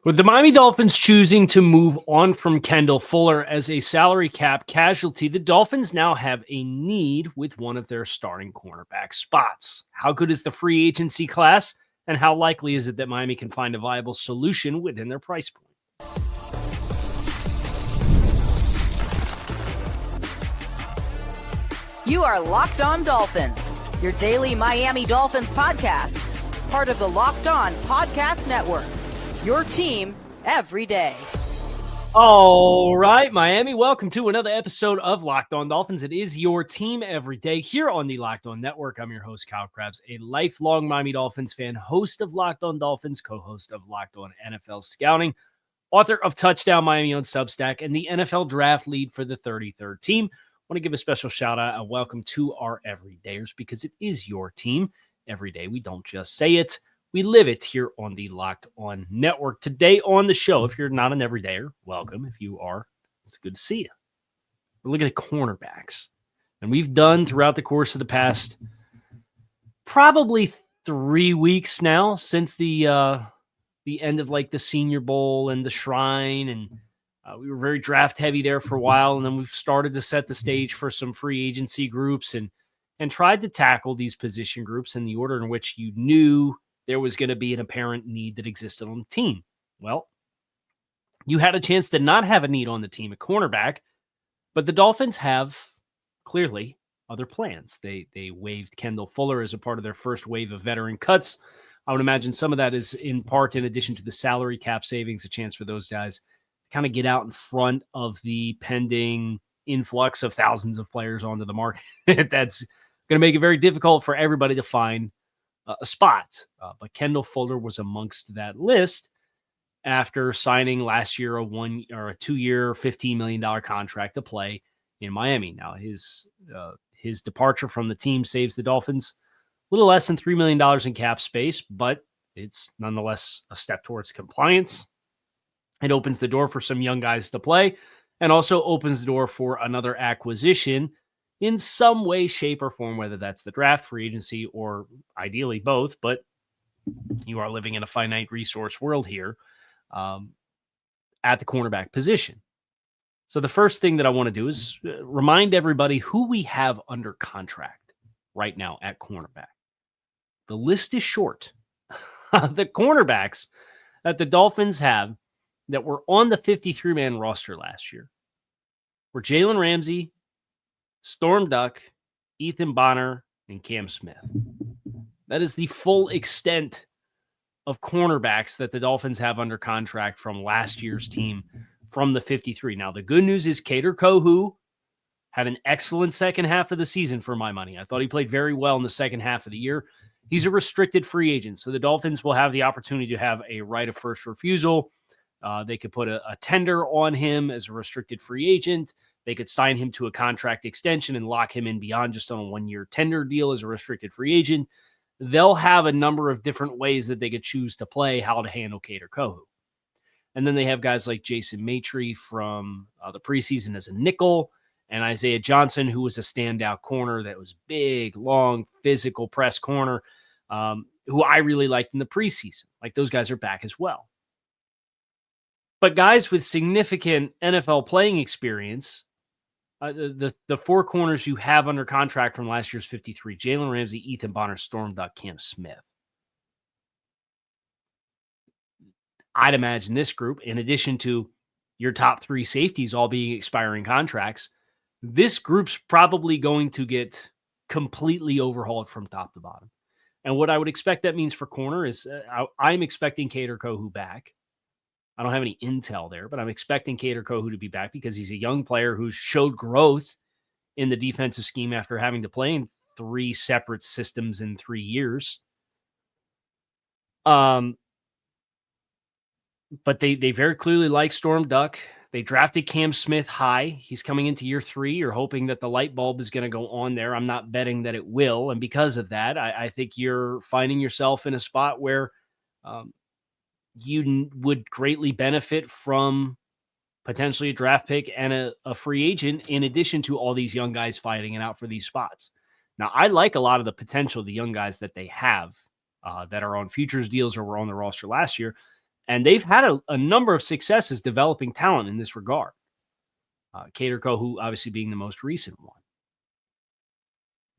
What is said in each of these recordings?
With the Miami Dolphins choosing to move on from Kendall Fuller as a salary cap casualty, the Dolphins now have a need with one of their starting cornerback spots. How good is the free agency class, and how likely is it that Miami can find a viable solution within their price point? You are Locked On Dolphins, your daily Miami Dolphins podcast, part of the Locked On Podcast Network. Your team every day. All right, Miami, welcome to another episode of Locked On Dolphins. It is your team every day here on the Locked On Network. I'm your host, Kyle Krabs, a lifelong Miami Dolphins fan, host of Locked On Dolphins, co-host of Locked On NFL Scouting, author of Touchdown Miami on Substack, and the NFL Draft lead for the 33rd team. I want to give a special shout out and welcome to our everydayers because it is your team every day. We don't just say it. We live it here on the Locked On Network. Today on the show, if you're not an everydayer, welcome. If you are, it's good to see you. We're looking at cornerbacks. And we've done throughout the course of the past probably 3 weeks now since the end of like the Senior Bowl and the Shrine. And we were very draft heavy there for a while. And then we've started to set the stage for some free agency groups and tried to tackle these position groups in the order in which you knew there was going to be an apparent need that existed on the team. Well, you had a chance to not have a need on the team at cornerback, but the Dolphins have clearly other plans. They waived Kendall Fuller as a part of their first wave of veteran cuts. I would imagine some of that is in part, in addition to the salary cap savings, a chance for those guys to kind of get out in front of the pending influx of thousands of players onto the market. That's going to make it very difficult for everybody to find a spot. But Kendall Fuller was amongst that list after signing last year a 2-year, $15 million contract to play in Miami. Now, his departure from the team saves the Dolphins a little less than $3 million in cap space, but it's nonetheless a step towards compliance. It opens the door for some young guys to play and also opens the door for another acquisition in some way, shape, or form, whether that's the draft, free agency, or ideally both, but you are living in a finite resource world here at the cornerback position. So the first thing that I want to do is remind everybody who we have under contract right now at cornerback. The list is short. The cornerbacks that the Dolphins have that were on the 53-man roster last year were Jalen Ramsey, Storm Duck, Ethan Bonner, and Cam Smith. That is the full extent of cornerbacks that the Dolphins have under contract from last year's team from the 53. Now, the good news is Kader Kohou had an excellent second half of the season for my money. I thought he played very well in the second half of the year. He's a restricted free agent, so the Dolphins will have the opportunity to have a right of first refusal. They could put a tender on him as a restricted free agent. They could sign him to a contract extension and lock him in beyond just on a 1-year tender deal as a restricted free agent. They'll have a number of different ways that they could choose to play how to handle Kader Kohou. And then they have guys like Jason Maitre from the preseason as a nickel, and Isaiah Johnson, who was a standout corner that was big, long, physical press corner, who I really liked in the preseason. Like, those guys are back as well. But guys with significant NFL playing experience, the four corners you have under contract from last year's 53, Jalen Ramsey, Ethan Bonner, Storm Duck, Cam Smith. I'd imagine this group, in addition to your top three safeties all being expiring contracts, this group's probably going to get completely overhauled from top to bottom. And what I would expect that means for corner is I'm expecting Kader Kohou back. I don't have any intel there, but I'm expecting Kader Kohou to be back because he's a young player who showed growth in the defensive scheme after having to play in 3 separate systems in 3 years. But they very clearly like Storm Duck. They drafted Cam Smith high. He's coming into year 3. You're hoping that the light bulb is going to go on there. I'm not betting that it will. And because of that, I think you're finding yourself in a spot where you would greatly benefit from potentially a draft pick and a free agent, in addition to all these young guys fighting it out for these spots. Now, I like a lot of the potential of the young guys that they have that are on futures deals or were on the roster last year. And they've had a number of successes developing talent in this regard. Caterco, who obviously being the most recent one.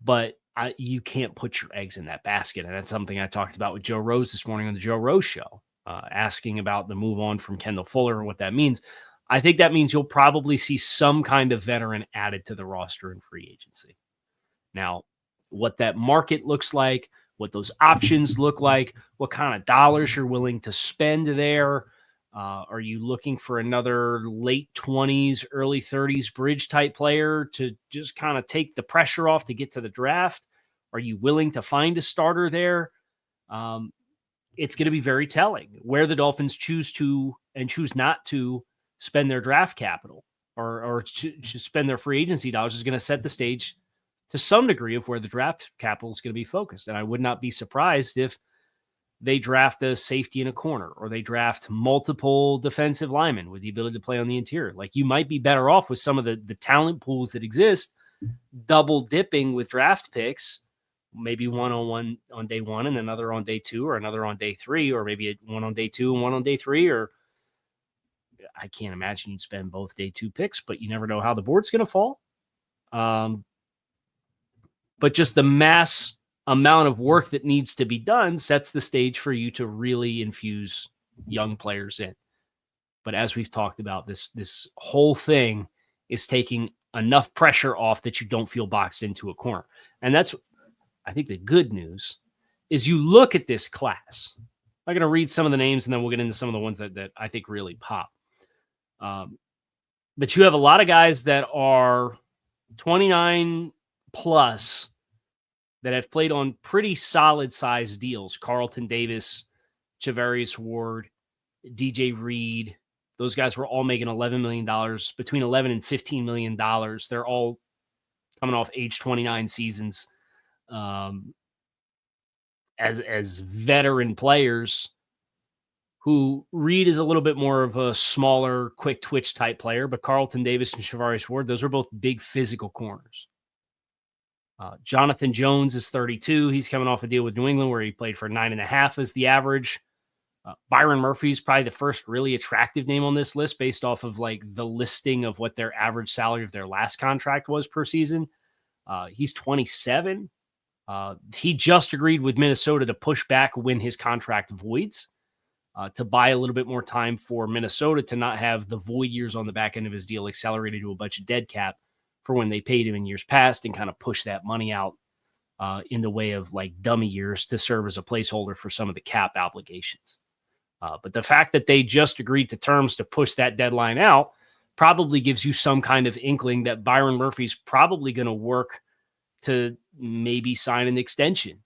But you can't put your eggs in that basket. And that's something I talked about with Joe Rose this morning on the Joe Rose show, asking about the move on from Kendall Fuller and what that means. I think that means you'll probably see some kind of veteran added to the roster in free agency. Now, what that market looks like, what those options look like, what kind of dollars you're willing to spend there. Are you looking for another late 20s, early 30s bridge type player to just kind of take the pressure off to get to the draft? Are you willing to find a starter there? It's going to be very telling where the Dolphins choose to and choose not to spend their draft capital or to spend their free agency dollars is going to set the stage to some degree of where the draft capital is going to be focused. And I would not be surprised if they draft a safety in a corner or they draft multiple defensive linemen with the ability to play on the interior. Like, you might be better off with some of the talent pools that exist, double dipping with draft picks, maybe one on day one and another on day two, or another on day three, or maybe one on day two and one on day three. Or I can't imagine you'd spend both day two picks, but you never know how the board's going to fall. But just the mass amount of work that needs to be done sets the stage for you to really infuse young players in. But as we've talked about, this whole thing is taking enough pressure off that you don't feel boxed into a corner. And that's, I think, the good news is you look at this class. I'm going to read some of the names and then we'll get into some of the ones that I think really pop. But you have a lot of guys that are 29 plus that have played on pretty solid size deals. Carlton Davis, Chavarius Ward, DJ Reed. Those guys were all making $11 million, between $11 and $15 million. They're all coming off age 29 seasons as veteran players who Reed is a little bit more of a smaller, quick twitch type player, but Carlton Davis and Chavarius Ward, those are both big physical corners. Jonathan Jones is 32. He's coming off a deal with New England where he played for 9.5 as the average. Byron Murphy is probably the first really attractive name on this list based off of like the listing of what their average salary of their last contract was per season. He's 27. He just agreed with Minnesota to push back when his contract voids, to buy a little bit more time for Minnesota to not have the void years on the back end of his deal accelerated to a bunch of dead cap for when they paid him in years past, and kind of push that money out in the way of like dummy years to serve as a placeholder for some of the cap obligations. But the fact that they just agreed to terms to push that deadline out probably gives you some kind of inkling that Byron Murphy's probably going to work to maybe sign an extension.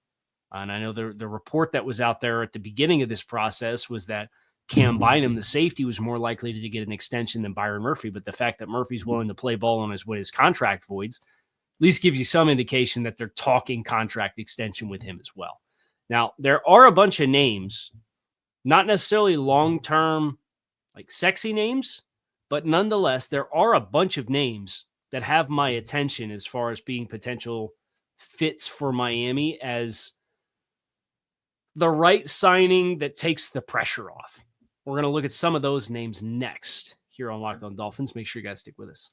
And I know the report that was out there at the beginning of this process was that Cam Bynum, the safety, was more likely to get an extension than Byron Murphy. But the fact that Murphy's willing to play ball on his contract voids at least gives you some indication that they're talking contract extension with him as well. Now, there are a bunch of names, not necessarily long-term, like sexy names, but nonetheless, there are a bunch of names that have my attention as far as being potential fits for Miami as the right signing that takes the pressure off. We're going to look at some of those names next here on Locked On Dolphins. Make sure you guys stick with us.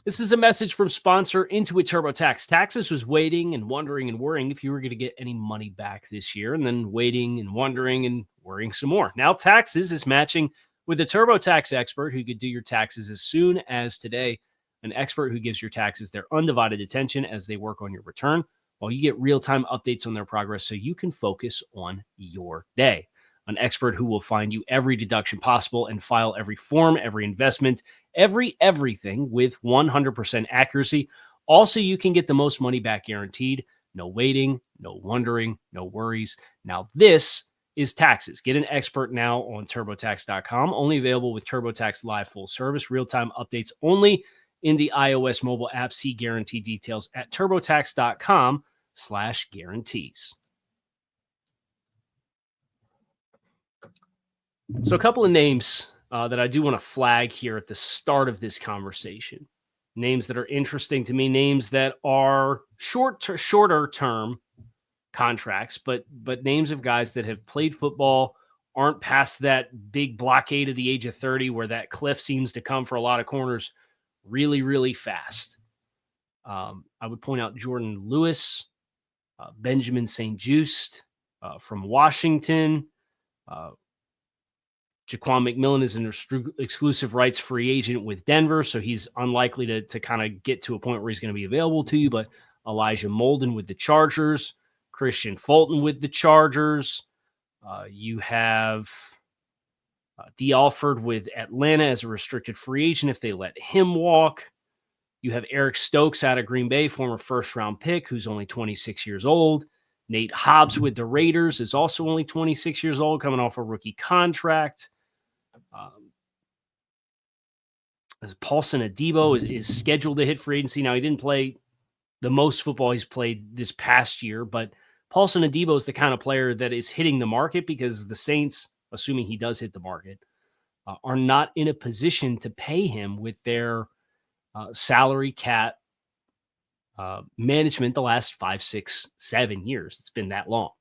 This is a message from sponsor Intuit TurboTax. Taxes was waiting and wondering and worrying if you were going to get any money back this year, and then waiting and wondering and worrying some more. Now Taxes is matching with a TurboTax expert who could do your taxes as soon as today. An expert who gives your taxes their undivided attention as they work on your return, while you get real-time updates on their progress so you can focus on your day. An expert who will find you every deduction possible and file every form, every investment, everything with 100% accuracy. Also, you can get the most money back guaranteed. No waiting, no wondering, no worries. Now, this is Taxes. Get an expert now on TurboTax.com. Only available with TurboTax Live full service. Real-time updates only in the iOS mobile app. See guarantee details at TurboTax.com/guarantees. So a couple of names that I do want to flag here at the start of this conversation. Names that are interesting to me, names that are shorter term contracts, but names of guys that have played football, aren't past that big blockade of the age of 30 where that cliff seems to come for a lot of corners really, really fast. I would point out Jordan Lewis, Benjamin St-Juste from Washington. Jaquan McMillan is an exclusive rights free agent with Denver, so he's unlikely to kind of get to a point where he's going to be available to you. But Elijah Molden with the Chargers, Christian Fulton with the Chargers. You have D. Alford with Atlanta as a restricted free agent if they let him walk. You have Eric Stokes out of Green Bay, former first-round pick, who's only 26 years old. Nate Hobbs with the Raiders is also only 26 years old, coming off a rookie contract. As Paulson Adebo is scheduled to hit free agency. Now, he didn't play the most football he's played this past year, but Paulson Adebo is the kind of player that is hitting the market because the Saints, assuming he does hit the market, are not in a position to pay him with their salary cap management the last 5, 6, 7 years. It's been that long.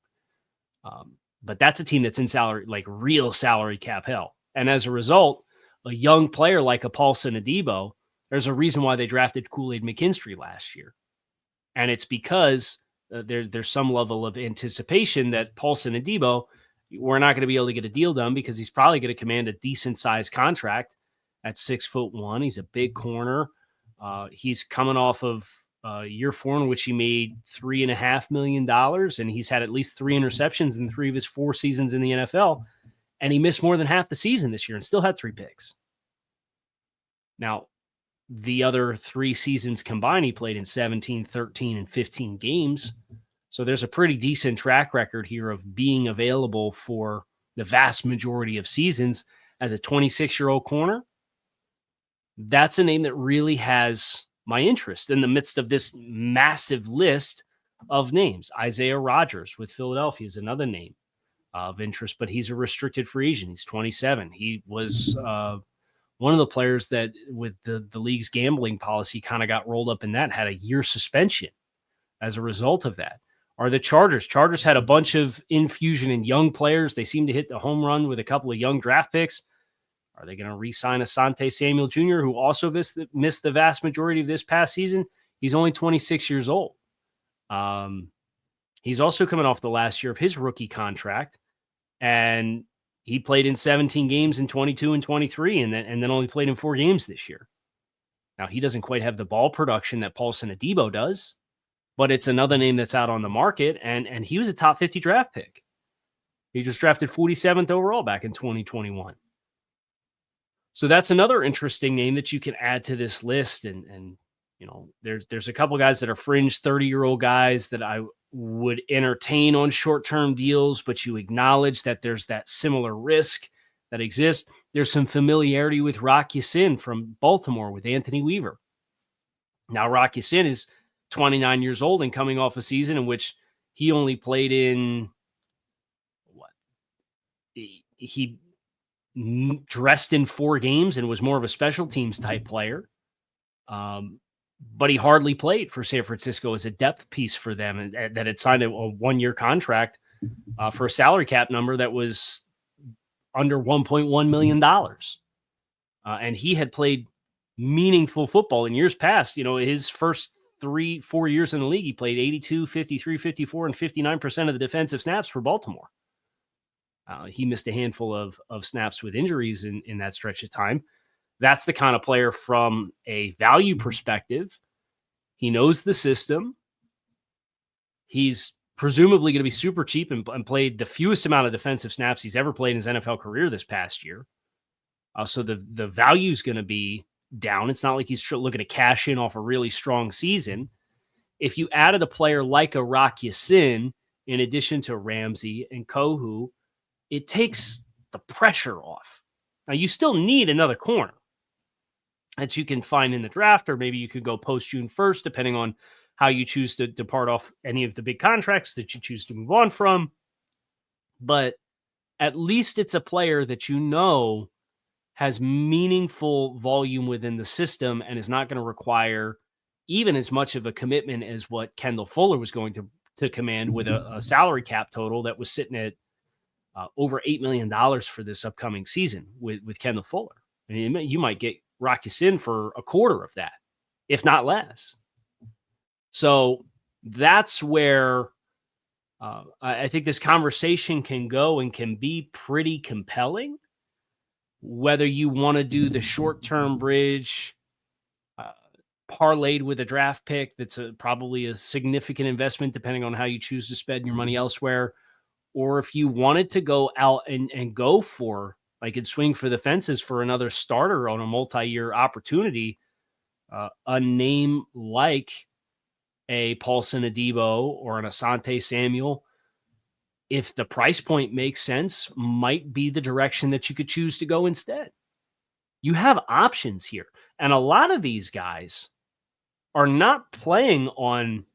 But that's a team that's in salary, like real salary cap hell. And as a result, a young player like a Paulson Adebo, there's a reason why they drafted Kool-Aid McKinstry last year. And it's because there's some level of anticipation that Paulson Adebo, we're not going to be able to get a deal done because he's probably going to command a decent sized contract at 6'1". He's a big corner. He's coming off of year 4 in which he made $3.5 million, and he's had at least 3 interceptions in 3 of his 4 seasons in the NFL. And he missed more than half the season this year and still had 3 picks. Now, the other 3 seasons combined, he played in 17, 13, and 15 games. So there's a pretty decent track record here of being available for the vast majority of seasons as a 26-year-old corner. That's a name that really has my interest in the midst of this massive list of names. Isaiah Rodgers with Philadelphia is another name of interest, but he's a restricted free agent. He's 27. He was one of the players that with the league's gambling policy kind of got rolled up in that, had a year suspension as a result of that. Are the Chargers. Chargers had a bunch of infusion in young players. They seem to hit the home run with a couple of young draft picks. Are they going to re-sign Asante Samuel Jr., who also missed the vast majority of this past season? He's only 26 years old. He's also coming off the last year of his rookie contract, and he played in 17 games in 22 and 23, and then only played in 4 games this year. Now, he doesn't quite have the ball production that Paulson Adebo does, but it's another name that's out on the market, and he was a top 50 draft pick. He just drafted 47th overall back in 2021. So that's another interesting name that you can add to this list. And you know, there's a couple guys that are fringe 30-year-old guys that I would entertain on short-term deals, but you acknowledge that there's that similar risk that exists. There's some familiarity with Rock Ya-Sin from Baltimore with Anthony Weaver. Now, Rock Ya-Sin is 29 years old and coming off a season in which he only played in he dressed in 4 games and was more of a special teams type player. But he hardly played for San Francisco as a depth piece for them, and that had signed a 1-year contract for a salary cap number that was under $1.1 million. And he had played meaningful football in years past. You know, his first 3-4 years in the league, he played 82, 53, 54, and 59% of the defensive snaps for Baltimore. He missed a handful of snaps with injuries in that stretch of time. That's the kind of player from a value perspective. He knows the system. He's presumably going to be super cheap and played the fewest amount of defensive snaps he's ever played in his NFL career this past year. So the value is going to be down. It's not like he's looking to cash in off a really strong season. If you added a player like a Rock Ya-Sin, in addition to Ramsey and Kohu, it takes the pressure off. Now, you still need another corner that you can find in the draft, or maybe you could go post June 1st, depending on how you choose to depart off any of the big contracts that you choose to move on from. But at least it's a player that you know has meaningful volume within the system and is not going to require even as much of a commitment as what Kendall Fuller was going to command with a salary cap total that was sitting at over $8 million for this upcoming season with Kendall Fuller. I mean, you might get Rocky in for a quarter of that, if not less. So that's where I think this conversation can go and can be pretty compelling. Whether you want to do the short-term bridge parlayed with a draft pick that's probably a significant investment depending on how you choose to spend your money elsewhere, or if you wanted to go out and go for, like, and swing for the fences for another starter on a multi-year opportunity, a name like a Paulson Adebo or an Asante Samuel, if the price point makes sense, might be the direction that you could choose to go instead. You have options here. And a lot of these guys are not playing on,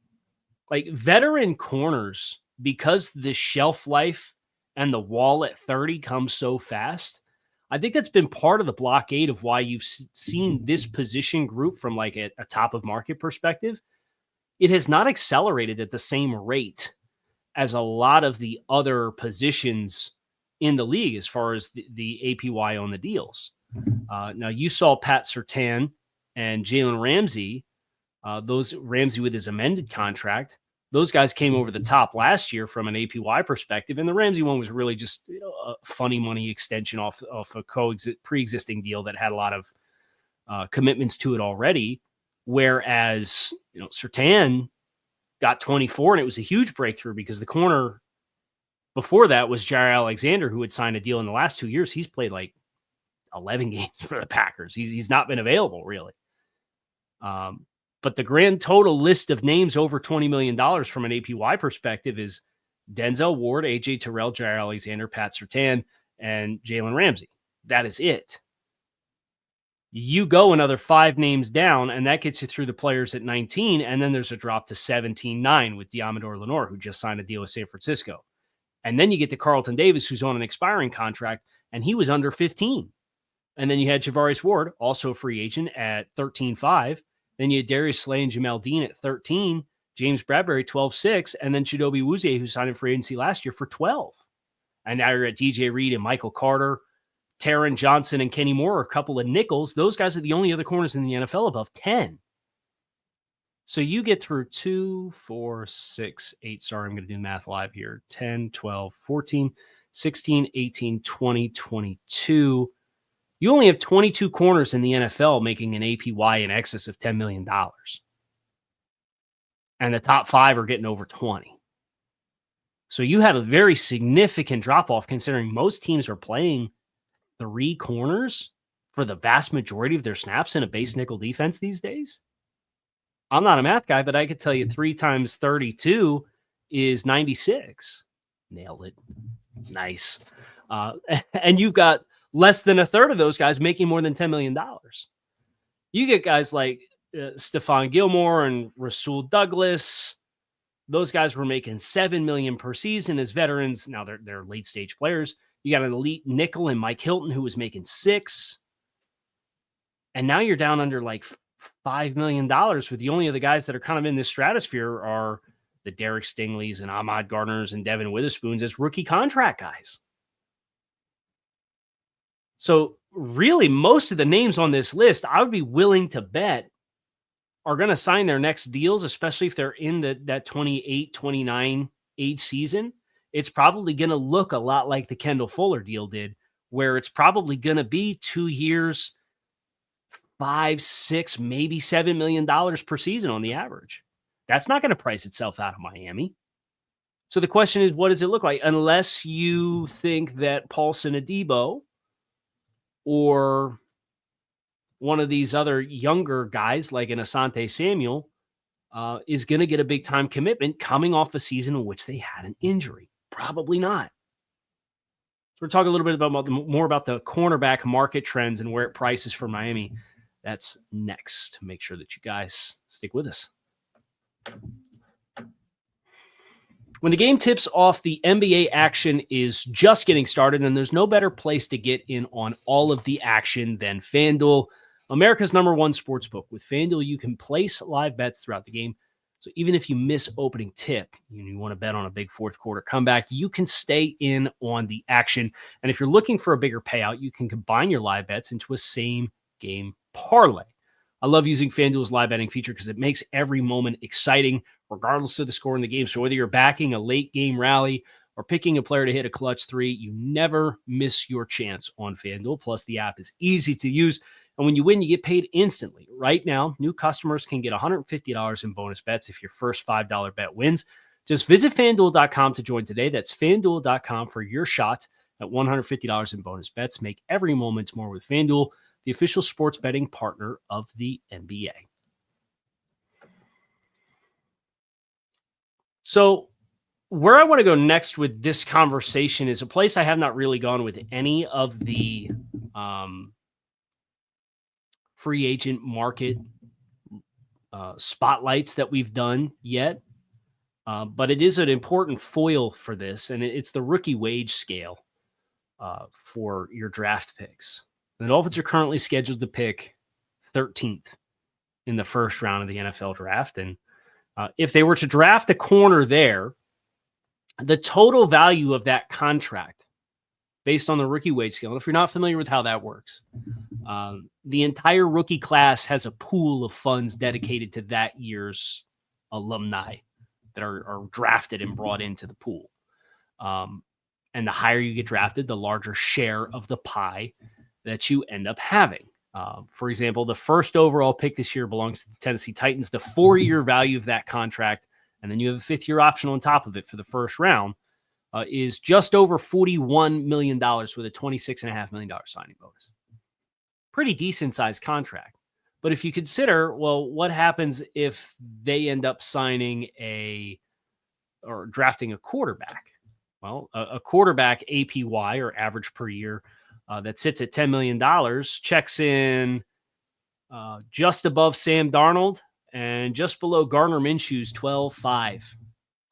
like, veteran corners, because the shelf life and the wall at 30 comes so fast. I think that's been part of the blockade of why you've seen this position group from like a top of market perspective. It has not accelerated at the same rate as a lot of the other positions in the league as far as the APY on the deals. Now, you saw Pat Surtain and Jalen Ramsey, those Ramsey with his amended contract, those guys came over the top last year from an APY perspective, and the Ramsey one was really just a funny money extension off a pre-existing deal that had a lot of commitments to it already, whereas Surtain got 24, and it was a huge breakthrough because the corner before that was Jair Alexander, who had signed a deal in the last 2 years. He's played like 11 games for the Packers. He's not been available, really. But the grand total list of names over $20 million from an APY perspective is Denzel Ward, AJ Terrell, Jair Alexander, Pat Surtain, and Jalen Ramsey. That is it. You go another 5 names down, and that gets you through the players at 19, and then there's a drop to 17-9 with Diamador Lenore, who just signed a deal with San Francisco. And then you get to Carlton Davis, who's on an expiring contract, and he was under 15. And then you had Javarius Ward, also a free agent, at 13.5. Then you had Darius Slay and Jamel Dean at 13, James Bradbury 12.6, and then Chidobe Awuzie, who signed in free agency last year, for 12. And now you're at DJ Reed and Michael Carter, Taron Johnson and Kenny Moore, a couple of nickels. Those guys are the only other corners in the NFL above 10. So you get through 2, 4, 6, 8. Sorry, I'm going to do math live here. 10, 12, 14, 16, 18, 20, 22. You only have 22 corners in the NFL making an APY in excess of $10 million. And the top 5 are getting over 20. So you have a very significant drop-off considering most teams are playing 3 corners for the vast majority of their snaps in a base nickel defense these days. I'm not a math guy, but I could tell you 3 times 32 is 96. Nailed it. Nice. And you've got less than a third of those guys making more than $10 million. You get guys like Stephon Gilmore and Rasul Douglas. Those guys were making $7 million per season as veterans. Now they're late stage players. You got an elite nickel in Mike Hilton, who was making $6 million. And now you're down under like $5 million, with the only other guys that are kind of in this stratosphere are the Derek Stingleys and Ahmad Gardners and Devin Witherspoons as rookie contract guys. So really, most of the names on this list, I would be willing to bet are going to sign their next deals, especially if they're in that 28, 29 age season. It's probably going to look a lot like the Kendall Fuller deal did, where it's probably going to be 2 years, $5, $6, maybe $7 million per season on the average. That's not going to price itself out of Miami. So the question is, what does it look like? Unless you think that Paulson Adebo or one of these other younger guys like an Asante Samuel is going to get a big-time commitment coming off a season in which they had an injury. Probably not. So we're talking a little bit more about the cornerback market trends and where it prices for Miami. That's next. Make sure that you guys stick with us. When the game tips off, the NBA action is just getting started, and there's no better place to get in on all of the action than FanDuel, America's #1 sportsbook. With FanDuel, you can place live bets throughout the game, So even if you miss opening tip, you want to bet on a big fourth quarter comeback, you can stay in on the action. And if you're looking for a bigger payout, you can combine your live bets into a same game parlay. I love using FanDuel's live betting feature because it makes every moment exciting, regardless of the score in the game. So whether you're backing a late game rally or picking a player to hit a clutch three, you never miss your chance on FanDuel. Plus, the app is easy to use. And when you win, you get paid instantly. Right now, new customers can get $150 in bonus bets if your first $5 bet wins. Just visit FanDuel.com to join today. That's FanDuel.com for your shot at $150 in bonus bets. Make every moment more with FanDuel, the official sports betting partner of the NBA. So where I want to go next with this conversation is a place I have not really gone with any of the free agent market spotlights that we've done yet. But it is an important foil for this, and it's the rookie wage scale for your draft picks. The Dolphins are currently scheduled to pick 13th in the first round of the NFL draft. And if they were to draft a corner there, the total value of that contract based on the rookie wage scale, and if you're not familiar with how that works, the entire rookie class has a pool of funds dedicated to that year's alumni that are drafted and brought into the pool. And the higher you get drafted, the larger share of the pie that you end up having. For example, the first overall pick this year belongs to the Tennessee Titans. The 4-year value of that contract, and then you have a 5th-year option on top of it for the first round, is just over $41 million with a $26.5 million signing bonus. Pretty decent-sized contract. But if you consider, well, what happens if they end up signing or drafting a quarterback? Well, a quarterback APY, or average per year, that sits at $10 million, checks in just above Sam Darnold and just below Gardner Minshew's 12.5.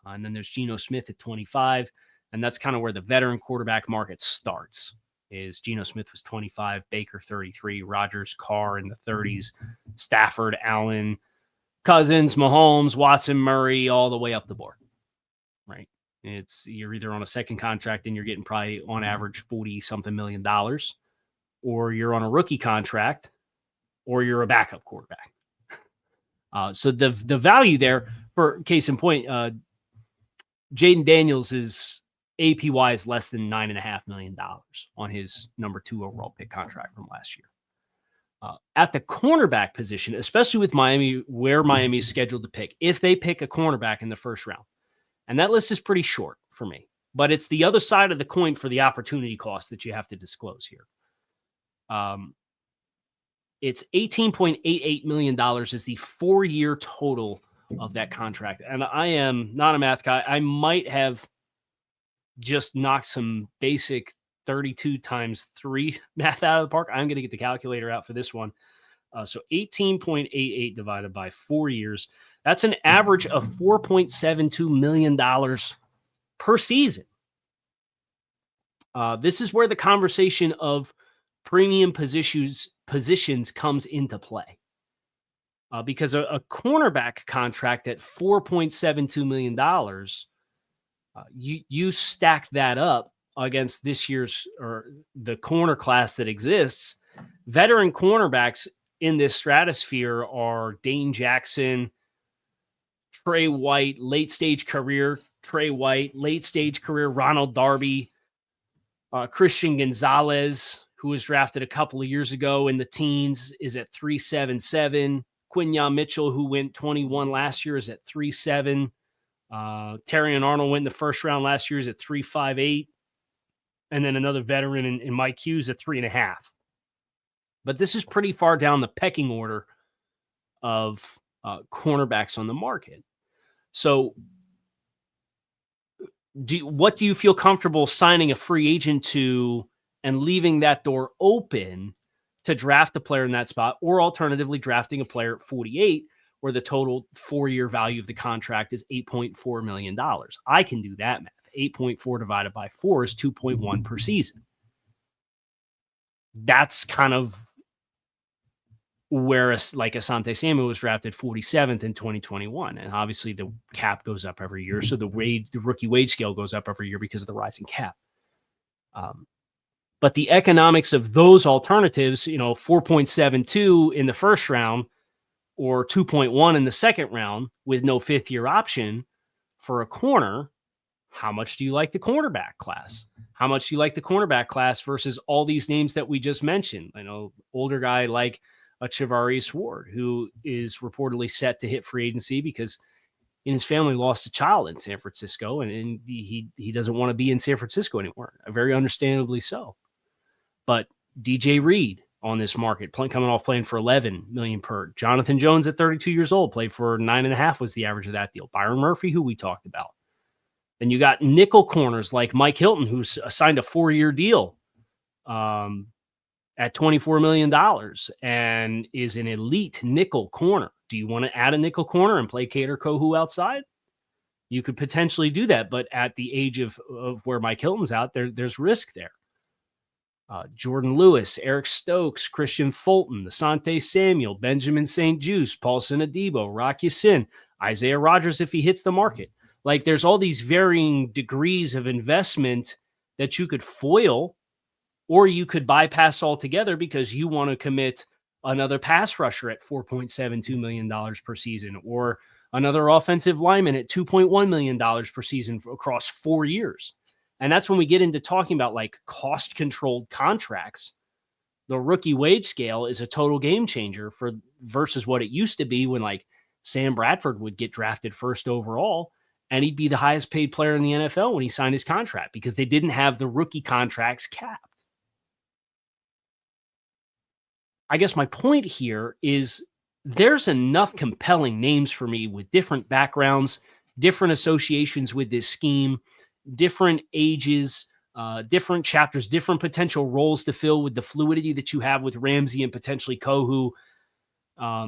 And then there's Geno Smith at 25. And that's kind of where the veteran quarterback market starts. Is Geno Smith was 25, Baker 33, Rodgers, Carr in the 30s, Stafford, Allen, Cousins, Mahomes, Watson, Murray, all the way up the board, right? You're either on a second contract and you're getting probably on average $40-something million, or you're on a rookie contract, or you're a backup quarterback. So the value there, for case in point, Jaden Daniels is APY is less than $9.5 million on his number 2 overall pick contract from last year. At the cornerback position, especially with Miami, where Miami is scheduled to pick, if they pick a cornerback in the first round, and that list is pretty short for me, but it's the other side of the coin for the opportunity cost that you have to disclose here. It's $18.88 million is the 4-year total of that contract. And I am not a math guy. I might have just knocked some basic 32 times 3 math out of the park. I'm going to get the calculator out for this one. So 18.88 divided by 4 years. That's an average of $4.72 million per season. This is where the conversation of premium positions comes into play. Because a cornerback contract at $4.72 million, you stack that up against this year's, or the corner class that exists. Veteran cornerbacks in this stratosphere are Dane Jackson, Trey White, late stage career Ronald Darby, Christian Gonzalez, who was drafted a couple of years ago in the teens, is at 3.77. Quinyon Mitchell, who went 21 last year, is at 3.7. Terrion Arnold went in the first round last year, is at 3.58. And then another veteran in Mike Hughes at 3.5. But this is pretty far down the pecking order of cornerbacks on the market. So what do you feel comfortable signing a free agent to and leaving that door open to draft a player in that spot, or alternatively drafting a player at 48 where the total 4-year value of the contract is $8.4 million? I can do that math. 8.4 divided by 4 is 2.1 per season. That's kind of whereas like Asante Samuel was drafted 47th in 2021. And obviously the cap goes up every year. So the rookie wage scale goes up every year because of the rising cap. But the economics of those alternatives, 4.72 in the first round or 2.1 in the second round with no fifth-year option for a corner, how much do you like the cornerback class? How much do you like the cornerback class versus all these names that we just mentioned? I know older guy like a Charvarius Ward, who is reportedly set to hit free agency because his family lost a child in San Francisco, and he doesn't want to be in San Francisco anymore. Very understandably so. But DJ Reed on this market, coming off playing for $11 million per. Jonathan Jones at 32 years old, played for $9.5 was the average of that deal. Byron Murphy, who we talked about. Then you got nickel corners like Mike Hilton, who's signed a 4-year deal at $24 million and is an elite nickel corner. Do you want to add a nickel corner and play Kader Kohu outside? You could potentially do that, but at the age of where Mike Hilton's out, there's risk there. Jordan Lewis, Eric Stokes, Christian Fulton, Asante Samuel, Benjamin St-Juste, Paulson Adebo, Rock Ya-Sin, Isaiah Rodgers if he hits the market. Like there's all these varying degrees of investment that you could foil, or you could bypass altogether because you want to commit another pass rusher at $4.72 million per season, or another offensive lineman at $2.1 million per season across 4 years. And that's when we get into talking about like cost-controlled contracts. The rookie wage scale is a total game changer versus what it used to be when like Sam Bradford would get drafted first overall and he'd be the highest paid player in the NFL when he signed his contract because they didn't have the rookie contracts capped. I guess my point here is there's enough compelling names for me with different backgrounds, different associations with this scheme, different ages, different chapters, different potential roles to fill with the fluidity that you have with Ramsey and potentially Kohu. I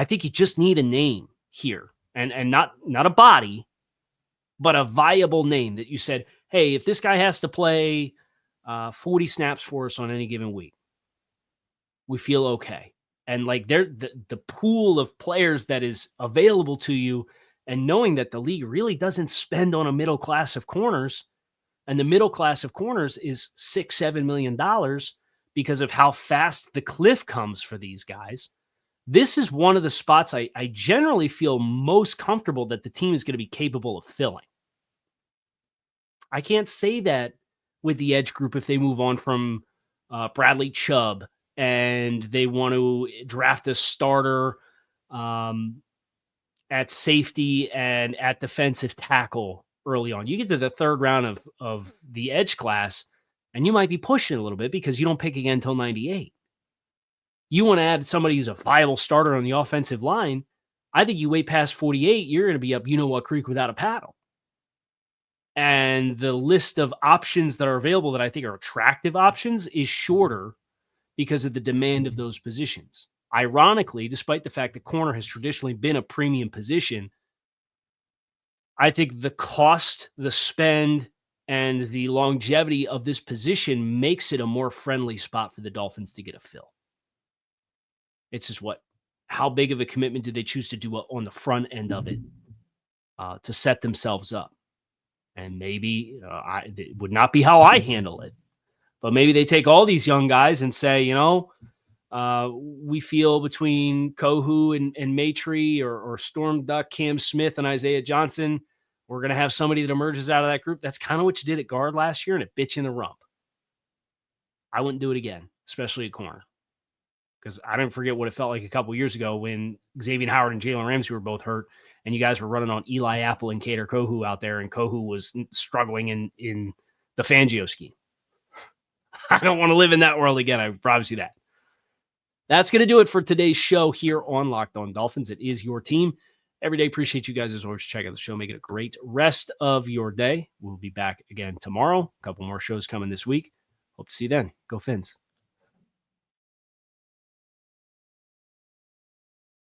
think you just need a name here and not a body, but a viable name that you said, hey, if this guy has to play 40 snaps for us on any given week, we feel okay. And like the pool of players that is available to you, and knowing that the league really doesn't spend on a middle class of corners, and the middle class of corners is $6-7 million because of how fast the cliff comes for these guys. This is one of the spots I generally feel most comfortable that the team is going to be capable of filling. I can't say that with the edge group if they move on from Bradley Chubb and they want to draft a starter at safety and at defensive tackle early on. You get to the third round of the edge class, and you might be pushing a little bit because you don't pick again until 98. You want to add somebody who's a viable starter on the offensive line. I think you wait past 48, you're going to be up you-know-what creek without a paddle. And the list of options that are available that I think are attractive options is shorter because of the demand of those positions. Ironically, despite the fact that corner has traditionally been a premium position, I think the cost, the spend, and the longevity of this position makes it a more friendly spot for the Dolphins to get a fill. It's just how big of a commitment do they choose to do on the front end of it to set themselves up? And maybe it would not be how I handle it, but maybe they take all these young guys and say, we feel between Kohu and Maitre or Storm Duck, Cam Smith, and Isaiah Johnson, we're going to have somebody that emerges out of that group. That's kind of what you did at guard last year, and it bit you in the rump. I wouldn't do it again, especially at corner, because I didn't forget what it felt like a couple years ago when Xavier Howard and Jalen Ramsey were both hurt, and you guys were running on Eli Apple and Kader Kohu out there, and Kohu was struggling in the Fangio scheme. I don't want to live in that world again. I promise you that. That's going to do it for today's show here on Locked On Dolphins. It is your team every day. Appreciate you guys as always. Check out the show. Make it a great rest of your day. We'll be back again tomorrow. A couple more shows coming this week. Hope to see you then. Go Fins.